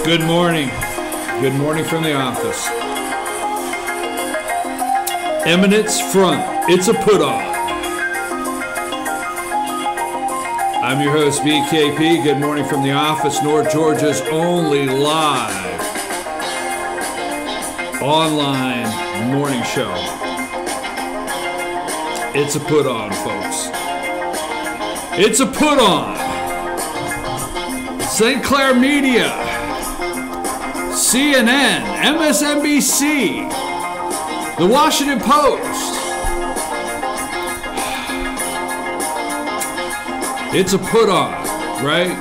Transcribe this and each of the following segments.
Good morning. Good morning from the office. Eminence Front. It's a put-on. I'm your host, BKP. Good morning from the office. North Georgia's only live online morning show. It's a put-on, folks. It's a put-on. Sinclair Media, CNN, MSNBC, The Washington Post. It's a put-on, right?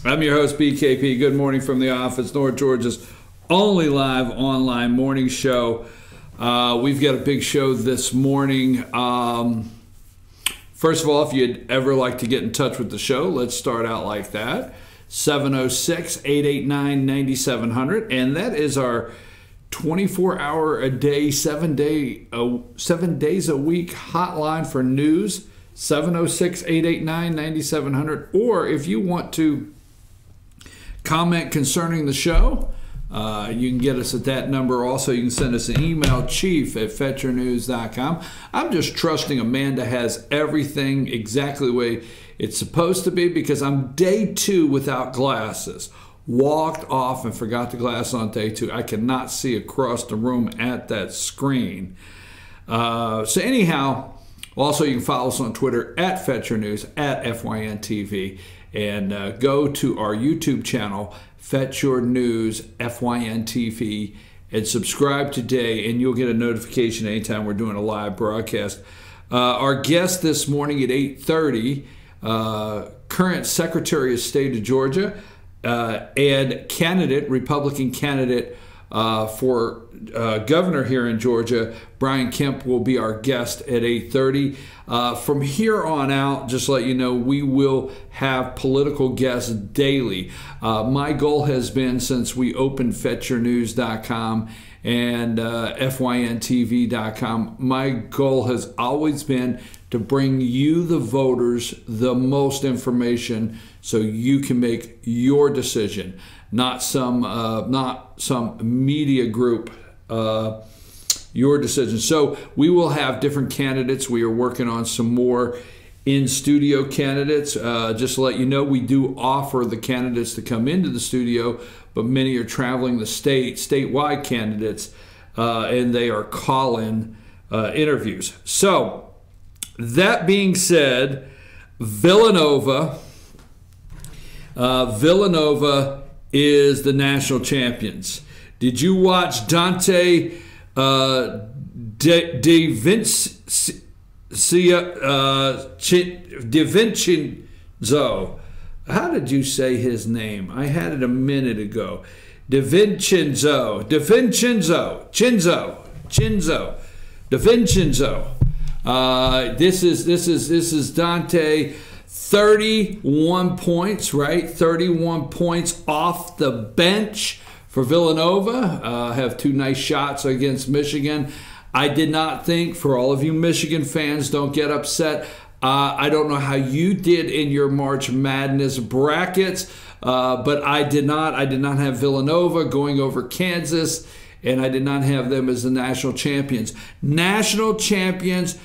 I'm your host, BKP. Good morning from the office. North Georgia's only live online morning show. We've got a big show this morning. First of all, if you'd ever like to get in touch with the show, let's start out like that. 706-889-9700. And that is our 24-hour-a-day, 7 days a week hotline for news. 706-889-9700. Or if you want to comment concerning the show, you can get us at that number. Also, you can send us an email, chief@fetchernews.com. I'm just trusting Amanda has everything exactly the way it's supposed to be because I'm day 2 without glasses. Walked off and forgot the glasses on day 2. I cannot see across the room at that screen. So anyhow, also you can follow us on Twitter at FetcherNews, at FYNTV, and go to our YouTube channel, Fetch Your News, FYNTV, and subscribe today, and you'll get a notification anytime we're doing a live broadcast. Our guest this morning at 8:30, current Secretary of State of Georgia and candidate, Republican candidate for governor here in Georgia, Brian Kemp, will be our guest at 8:30. From here on out, just to let you know, we will have political guests daily. My goal has been, since we opened FetcherNews.com and FYNTV.com, my goal has always been to bring you, the voters, the most information so you can make your decision, not some media group. Your decision. So we will have different candidates. We are working on some more in-studio candidates. Just to let you know, we do offer the candidates to come into the studio, but many are traveling the statewide candidates, and they are call-in interviews. So that being said, Villanova is the national champions. Did you watch Dante DiVincenzo? How did you say his name? I had it a minute ago. DiVincenzo. This is Dante. 31 points, right? 31 points off the bench for Villanova. Have 2 nice shots against Michigan. I did not think, for all of you Michigan fans, don't get upset. I don't know how you did in your March Madness brackets, but I did not. I did not have Villanova going over Kansas, and I did not have them as the national champions. National champions,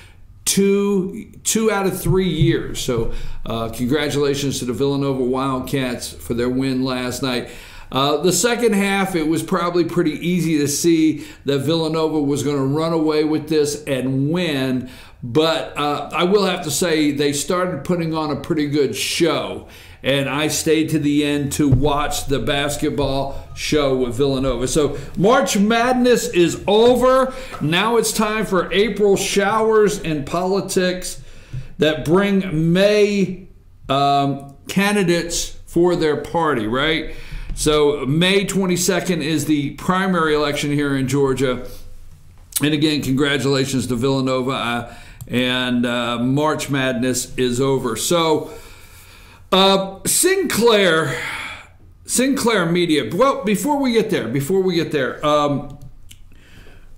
two out of 3 years. So congratulations to the Villanova Wildcats for their win last night. The second half, it was probably pretty easy to see that Villanova was going to run away with this and win. But I will have to say they started putting on a pretty good show. And I stayed to the end to watch the basketball show with Villanova. So March Madness is over. Now it's time for April showers and politics that bring May candidates for their party, right? So May 22nd is the primary election here in Georgia. And again, congratulations to Villanova. And March Madness is over. So Sinclair Media. Well, before we get there,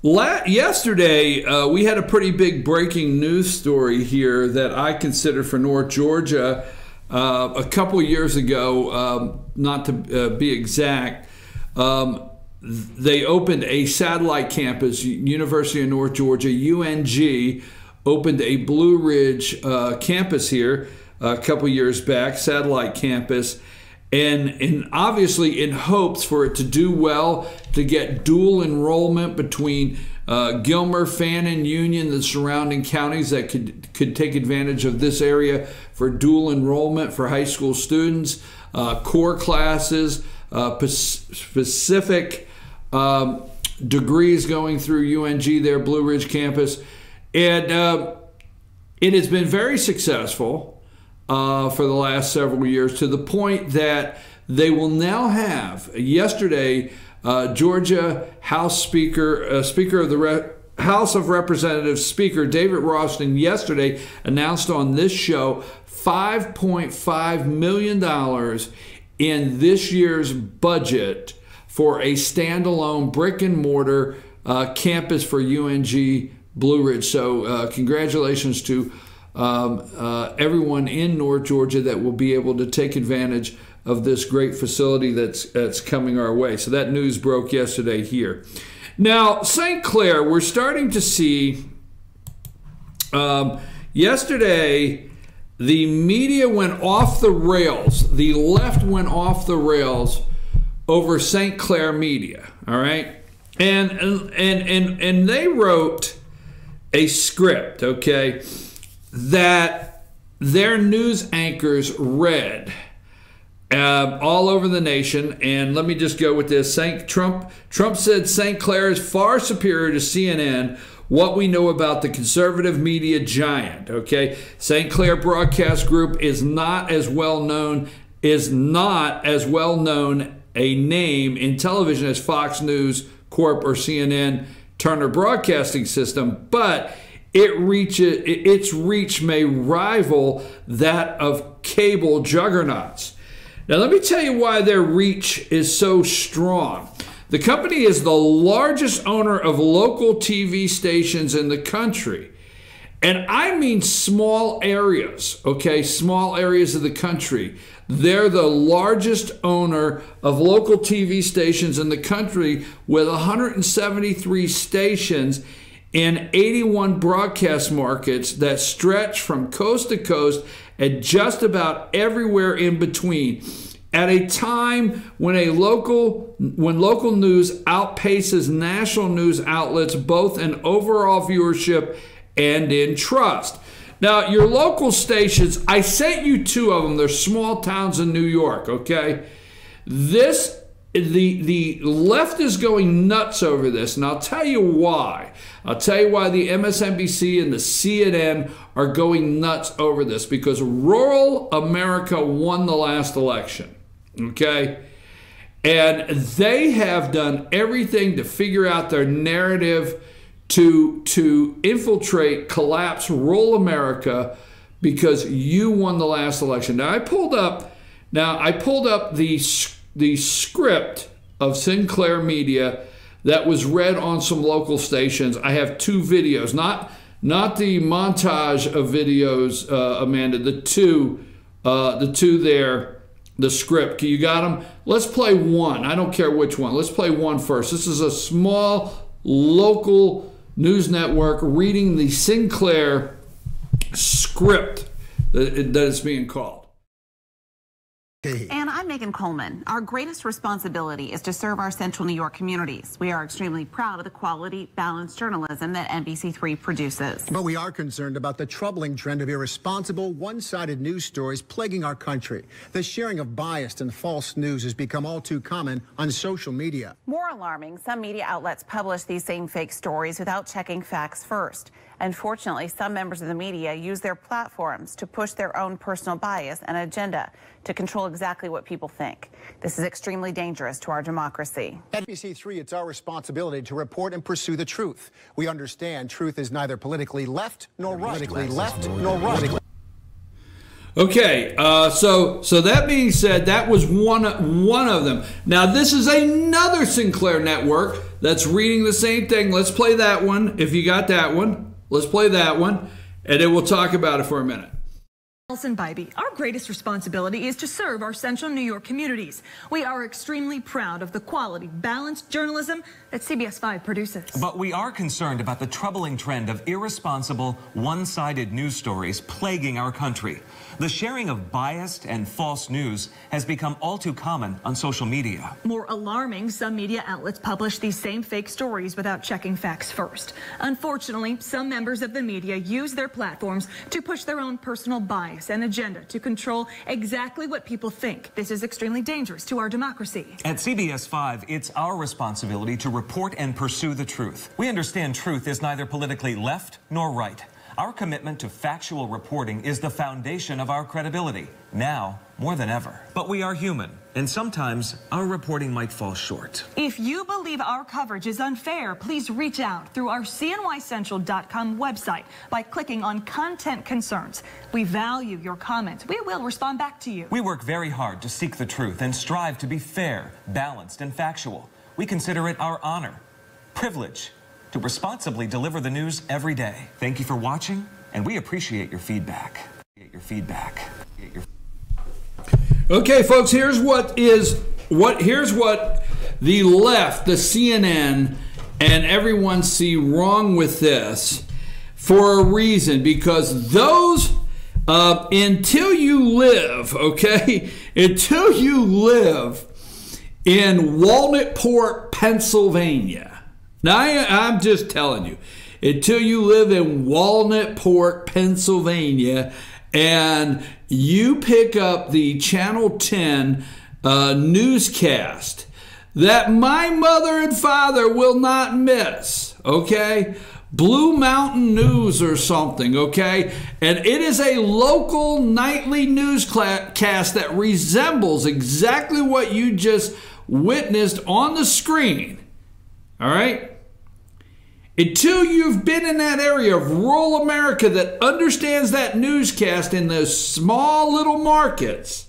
yesterday we had a pretty big breaking news story here that I consider for North Georgia. a couple years ago, not to be exact, they opened a satellite campus. University of North Georgia, UNG, opened a Blue Ridge campus here a couple years back, satellite campus, and obviously in hopes for it to do well, to get dual enrollment between Gilmer, Fannin, Union, the surrounding counties that could take advantage of this area for dual enrollment for high school students, core classes, specific degrees going through UNG, their Blue Ridge campus. And it has been very successful for the last several years, to the point that they will now have, yesterday, Georgia House Speaker, Speaker of the House of Representatives Speaker David Ralston yesterday announced on this show $5.5 million in this year's budget for a standalone brick and mortar campus for UNG Blue Ridge. So congratulations to everyone in North Georgia that will be able to take advantage of this great facility that's coming our way. So that news broke yesterday here. Now, St. Clair, we're starting to see, yesterday, the media went off the rails. The left went off the rails over St. Clair media, all right? And they wrote a script, okay, that their news anchors read all over the nation. And let me just go with this. Trump said St. Clair is far superior to CNN. What we know about the conservative media giant. Okay, St. Clair Broadcast Group is not as well known a name in television as Fox News Corp or CNN Turner Broadcasting System, but its reach may rival that of cable juggernauts. Now, let me tell you why their reach is so strong. The company is the largest owner of local TV stations in the country. And I mean small areas, okay? Small areas of the country. They're the largest owner of local TV stations in the country, with 173 stations in 81 broadcast markets that stretch from coast to coast and just about everywhere in between, at a time when local news outpaces national news outlets both in overall viewership and in trust. Now, your local stations, I sent you two of them. They're small towns in New York, okay? The left is going nuts over this, and I'll tell you why. I'll tell you why the MSNBC and the CNN are going nuts over this, because rural America won the last election, okay? And they have done everything to figure out their narrative to infiltrate, collapse rural America, because you won the last election. Now, I pulled up the script of Sinclair Media that was read on some local stations. I have two videos, not the montage of videos, Amanda. The two there, the script. You got them? Let's play one. I don't care which one. Let's play one first. This is a small local news network reading the Sinclair script that is being called. And I'm Megan Coleman. Our greatest responsibility is to serve our central New York communities. We are extremely proud of the quality, balanced journalism that NBC3 produces. But we are concerned about the troubling trend of irresponsible, one-sided news stories plaguing our country. The sharing of biased and false news has become all too common on social media. More alarming, some media outlets publish these same fake stories without checking facts first. Unfortunately, some members of the media use their platforms to push their own personal bias and agenda to control exactly what people think. This is extremely dangerous to our democracy. At NBC3, it's our responsibility to report and pursue the truth. We understand truth is neither politically left nor right. Okay, so that being said, that was one of them. Now, this is another Sinclair network that's reading the same thing. Let's play that one. If you got that one, let's play that one, and then we'll talk about it for a minute. Listen, Baby, our greatest responsibility is to serve our central New York communities. We are extremely proud of the quality, balanced journalism that CBS 5 produces. But we are concerned about the troubling trend of irresponsible, one-sided news stories plaguing our country. The sharing of biased and false news has become all too common on social media. More alarming, some media outlets publish these same fake stories without checking facts first. Unfortunately, some members of the media use their platforms to push their own personal bias and agenda to control exactly what people think. This is extremely dangerous to our democracy. At CBS 5, it's our responsibility to report and pursue the truth. We understand truth is neither politically left nor right. Our commitment to factual reporting is the foundation of our credibility, now more than ever. But we are human, and sometimes our reporting might fall short. If you believe our coverage is unfair, please reach out through our cnycentral.com website by clicking on Content Concerns. We value your comments. We will respond back to you. We work very hard to seek the truth and strive to be fair, balanced, and factual. We consider it our honor, privilege, to responsibly deliver the news every day. Thank you for watching, and we appreciate your feedback. Okay, folks, here's what the left, the CNN, and everyone see wrong with this for a reason, because those until you live in Walnutport, Pennsylvania. Now, I'm just telling you, until you live in Walnutport, Pennsylvania, and you pick up the Channel 10 newscast that my mother and father will not miss, okay? Blue Mountain News or something, okay? And it is a local nightly newscast that resembles exactly what you just witnessed on the screen. All right? Until you've been in that area of rural America that understands that newscast in those small little markets,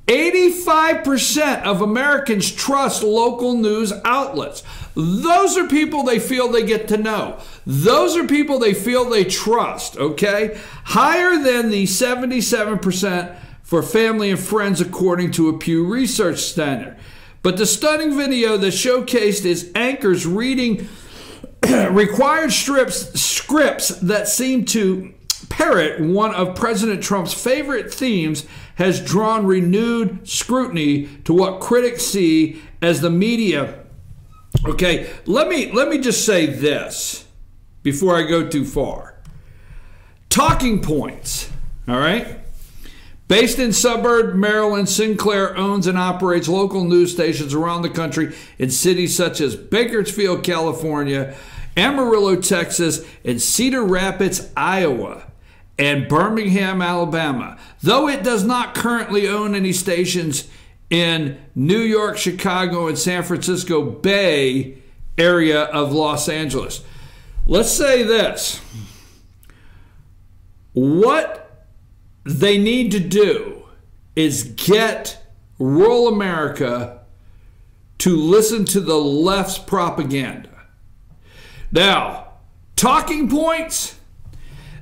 85% of Americans trust local news outlets. Those are people they feel they get to know. Those are people they feel they trust, okay? Higher than the 77% for family and friends, according to a Pew Research Center. But the stunning video that showcased is anchors reading required scripts that seem to parrot one of President Trump's favorite themes has drawn renewed scrutiny to what critics see as the media. Okay, let me just say this before I go too far. Talking points, all right? Based in suburban Maryland, Sinclair owns and operates local news stations around the country in cities such as Bakersfield, California, Amarillo, Texas, and Cedar Rapids, Iowa, and Birmingham, Alabama. Though it does not currently own any stations in New York, Chicago, and San Francisco Bay area of Los Angeles. Let's say this. What they need to do is get rural America to listen to the left's propaganda. Now, talking points,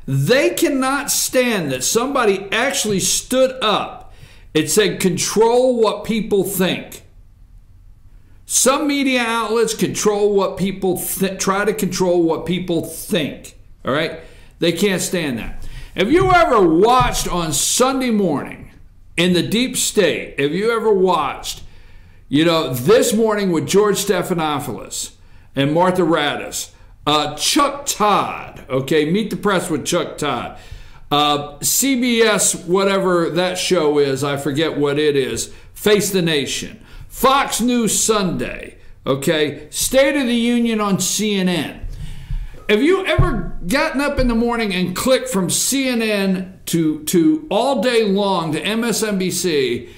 they cannot stand that somebody actually stood up and said, control what people think. Some media outlets control what people try to control what people think. All right? They can't stand that. Have you ever watched on Sunday morning in the deep state, have you ever watched, This Morning with George Stephanopoulos and Martha Raddatz, Chuck Todd, okay, Meet the Press with Chuck Todd, CBS, whatever that show is, I forget what it is, Face the Nation, Fox News Sunday, okay, State of the Union on CNN. Have you ever gotten up in the morning and clicked from CNN to all day long to MSNBC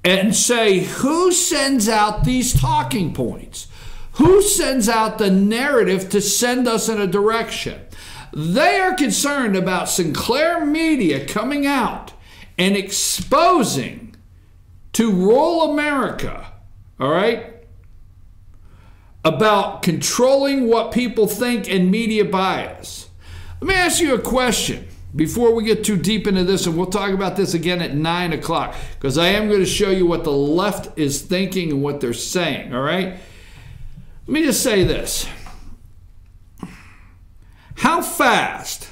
and say, who sends out these talking points? Who sends out the narrative to send us in a direction? They are concerned about Sinclair Media coming out and exposing to rural America, all right, about controlling what people think and media bias. Let me ask you a question. before we get too deep into this, and we'll talk about this again at 9 o'clock, because I am going to show you what the left is thinking and what they're saying, all right? Let me just say this. How fast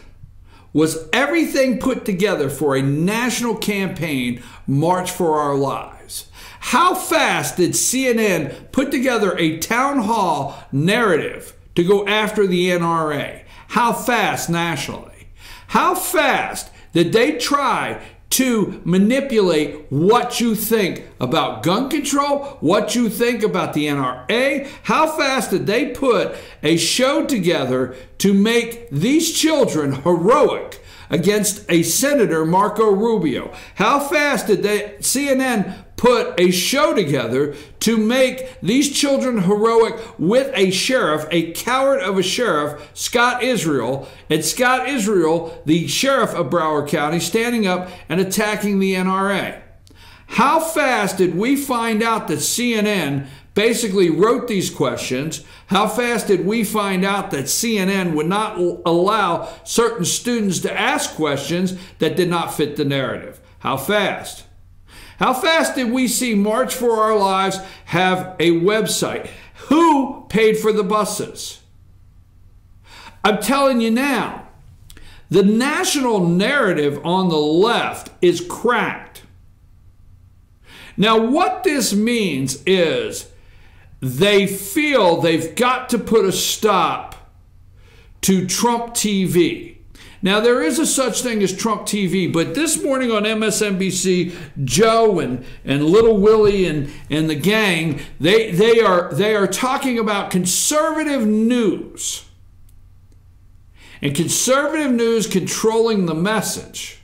was everything put together for a national campaign, March for Our Lives? How fast did CNN put together a town hall narrative to go after the NRA? How fast nationally? How fast did they try to manipulate what you think about gun control, what you think about the NRA? How fast did they put a show together to make these children heroic against a senator, Marco Rubio? How fast did CNN put a show together to make these children heroic with a sheriff, a coward of a sheriff, Scott Israel, and Scott Israel, the sheriff of Broward County, standing up and attacking the NRA? How fast did we find out that CNN basically wrote these questions? How fast did we find out that CNN would not allow certain students to ask questions that did not fit the narrative? How fast? How fast did we see March for Our Lives have a website? Who paid for the buses? I'm telling you now, the national narrative on the left is cracked. Now, what this means is they feel they've got to put a stop to Trump TV. Now, there is a such thing as Trump TV, but this morning on MSNBC, Joe and Little Willie and the gang, they are talking about conservative news. And conservative news controlling the message.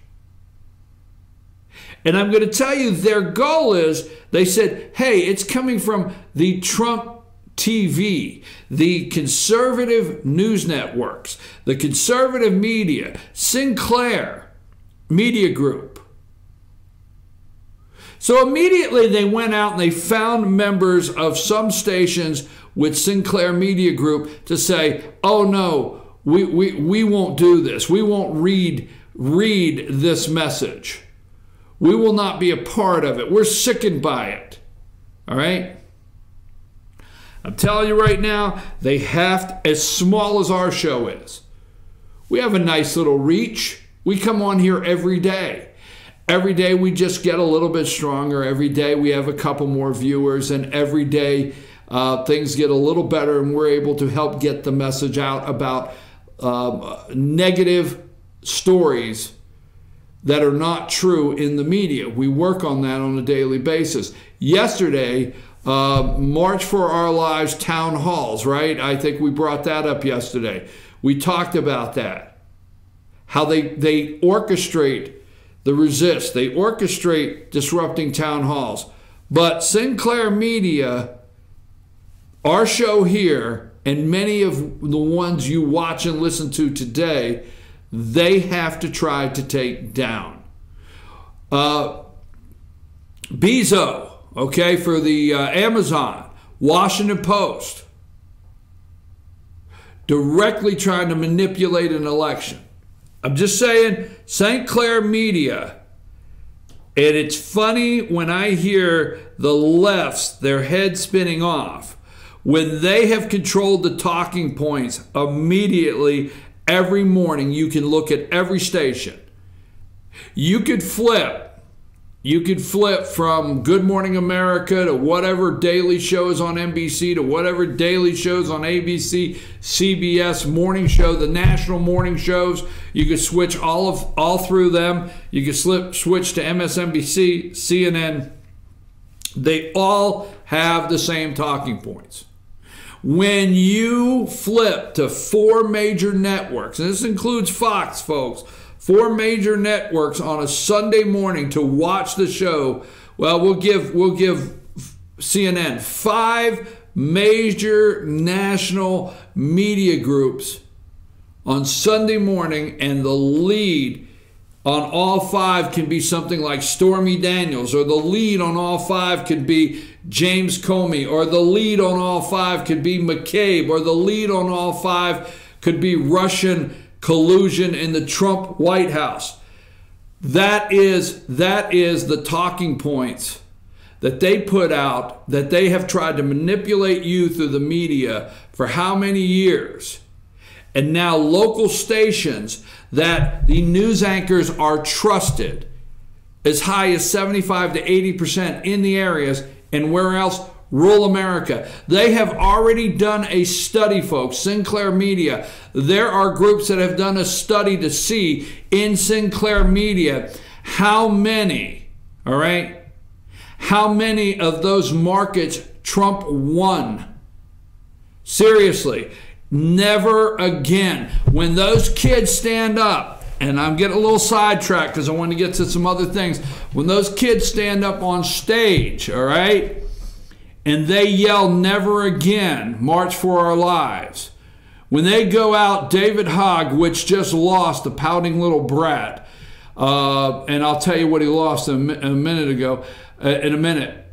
And I'm going to tell you their goal is, they said, hey, it's coming from the Trump TV, the conservative news networks, the conservative media, Sinclair Media Group. So immediately they went out and they found members of some stations with Sinclair Media Group to say, oh no, we won't do this. We won't read this message. We will not be a part of it. We're sickened by it. All right? I'm telling you right now, they have to, as small as our show is, we have a nice little reach. We come on here every day. Every day we just get a little bit stronger. Every day we have a couple more viewers, and every day things get a little better, and we're able to help get the message out about negative stories that are not true in the media. We work on that on a daily basis. Yesterday, March for Our Lives town halls, right? I think we brought that up yesterday. We talked about that. How they orchestrate the resist. They orchestrate disrupting town halls. But Sinclair Media, our show here, and many of the ones you watch and listen to today, they have to try to take down. Bezos, okay, for the Amazon, Washington Post, directly trying to manipulate an election. I'm just saying, St. Clair Media, and it's funny when I hear the lefts, their heads spinning off, when they have controlled the talking points immediately. Every morning you can look at every station. You could flip from Good Morning America to whatever daily shows on NBC to whatever daily shows on ABC, CBS morning show, the national morning shows. You could switch all through them. You could switch to MSNBC, CNN. They all have the same talking points. When you flip to 4 major networks, and this includes Fox, folks, 4 major networks on a Sunday morning to watch the show, well, we'll give CNN 5 major national media groups on Sunday morning, and the lead on all 5 can be something like Stormy Daniels, or the lead on all 5 could be James Comey, or the lead on all 5 could be McCabe, or the lead on all 5 could be Russian collusion in the Trump White House. That is the talking points that they put out, that they have tried to manipulate you through the media for how many years. And now local stations that the news anchors are trusted as high as 75 to 80% in the areas, and where else? Rural America. They have already done a study, folks. Sinclair Media. There are groups that have done a study to see in Sinclair Media how many, all right, how many of those markets Trump won. Seriously, never again. When those kids stand up, and I'm getting a little sidetracked because I want to get to some other things. When those kids stand up on stage, all right, and they yell never again, March for Our Lives. When they go out, David Hogg, which just lost, the pouting little brat, and I'll tell you what he lost a minute ago, in a minute.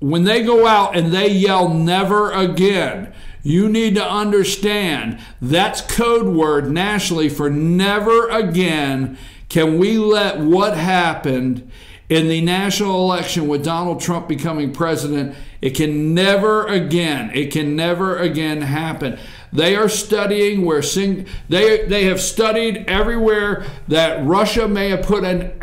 When they go out and they yell never again, you need to understand that's code word nationally for never again can we let what happened in the national election with Donald Trump becoming president, it can never again happen. They are studying where they have studied everywhere that Russia may have put an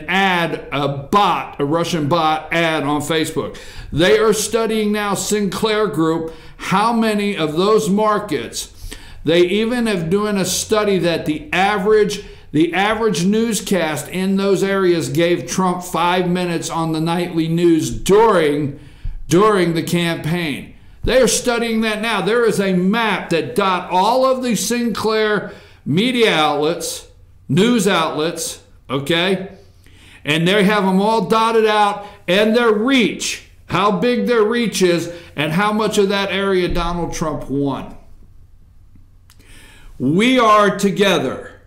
ad, a Russian bot ad on Facebook. They are studying now, Sinclair Group, how many of those markets. They even have doing a study that the average newscast in those areas gave Trump 5 minutes on the nightly news during the campaign. They are studying that now. There is a map that dot all of the Sinclair media outlets, news outlets, okay? And they have them all dotted out, and their reach, how big their reach is, and how much of that area Donald Trump won. We are together,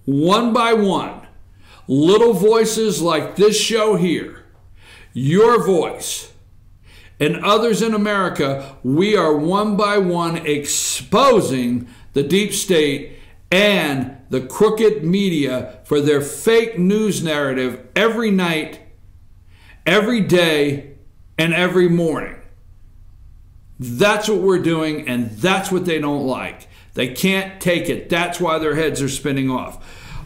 one by one, little voices like this show here, your voice, and others in America. We are one by one exposing the deep state and the crooked media for their fake news narrative every night, every day, and every morning. That's what we're doing, and that's what they don't like. They can't take it. That's why their heads are spinning off.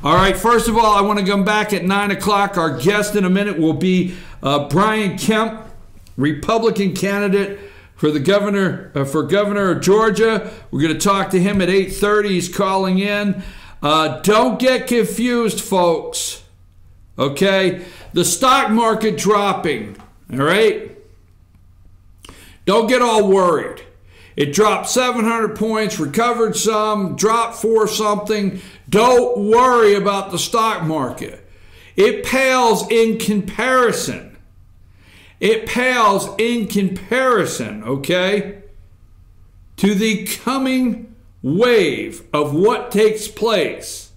All right, first of all, I want to come back at 9 o'clock. Our guest in a minute will be Brian Kemp, Republican candidate for the governor of Georgia. We're going to talk to him at 8:30. He's calling in. Don't get confused, folks. Okay? The stock market dropping. All right? Don't get all worried. It dropped 700 points, recovered some, dropped 4 something. Don't worry about the stock market. It pales in comparison. It pales in comparison, okay, to the coming wave of what takes place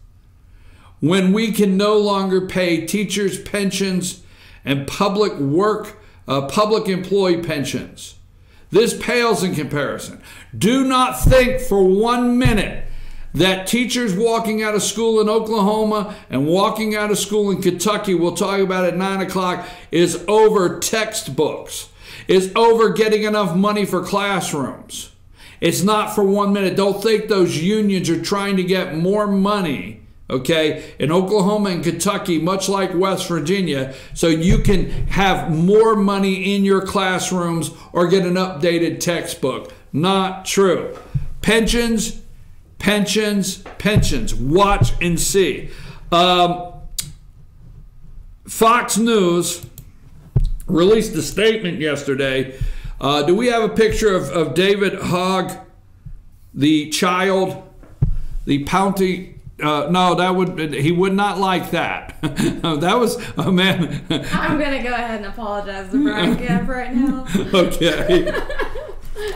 when we can no longer pay teachers' pensions and public employee pensions. This pales in comparison. Do not think for 1 minute that teachers walking out of school in Oklahoma and walking out of school in Kentucky, we'll talk about at 9 o'clock, is over textbooks, is over getting enough money for classrooms. It's not for 1 minute. Don't think those unions are trying to get more money, okay, in Oklahoma and Kentucky, much like West Virginia, so you can have more money in your classrooms or get an updated textbook. Not true. Pensions. Watch and see. Fox News released a statement yesterday. Do we have a picture of David Hogg, the child, the pouty? No, he would not like that. That was a man. I'm gonna go ahead and apologize to Brian Kemp right now. Okay.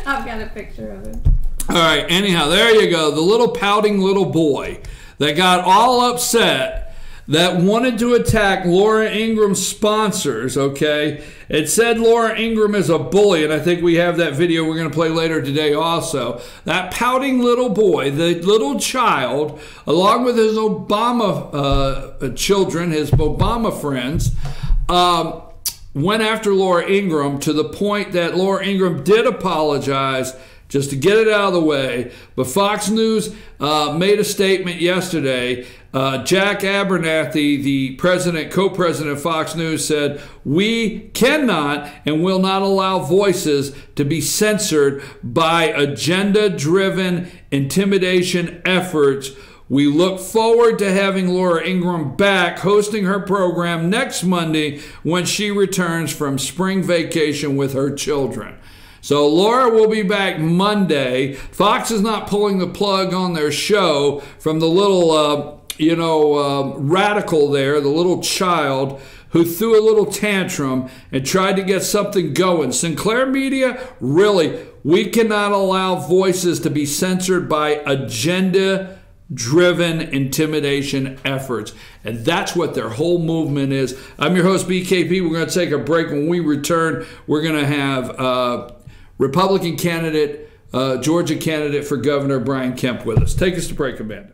I've got a picture of him. All right, anyhow, there you go. The little pouting little boy that got all upset that wanted to attack Laura Ingram's sponsors, okay? It said Laura Ingraham is a bully, and I think we have that video we're going to play later today also. That pouting little boy, the little child, along with his Obama children, his Obama friends, went after Laura Ingraham to the point that Laura Ingraham did apologize, just to get it out of the way. But Fox News made a statement yesterday. Jack Abernathy, the co-president of Fox News, said, "We cannot and will not allow voices to be censored by agenda-driven intimidation efforts. We look forward to having Laura Ingraham back hosting her program next Monday when she returns from spring vacation with her children." So Laura will be back Monday. Fox is not pulling the plug on their show from the little, radical there, the little child who threw a little tantrum and tried to get something going. Sinclair Media, really, we cannot allow voices to be censored by agenda-driven intimidation efforts. And that's what their whole movement is. I'm your host, BKP. We're going to take a break. When we return, we're going to have Republican candidate, Georgia candidate for governor, Brian Kemp, with us. Take us to break, Amanda.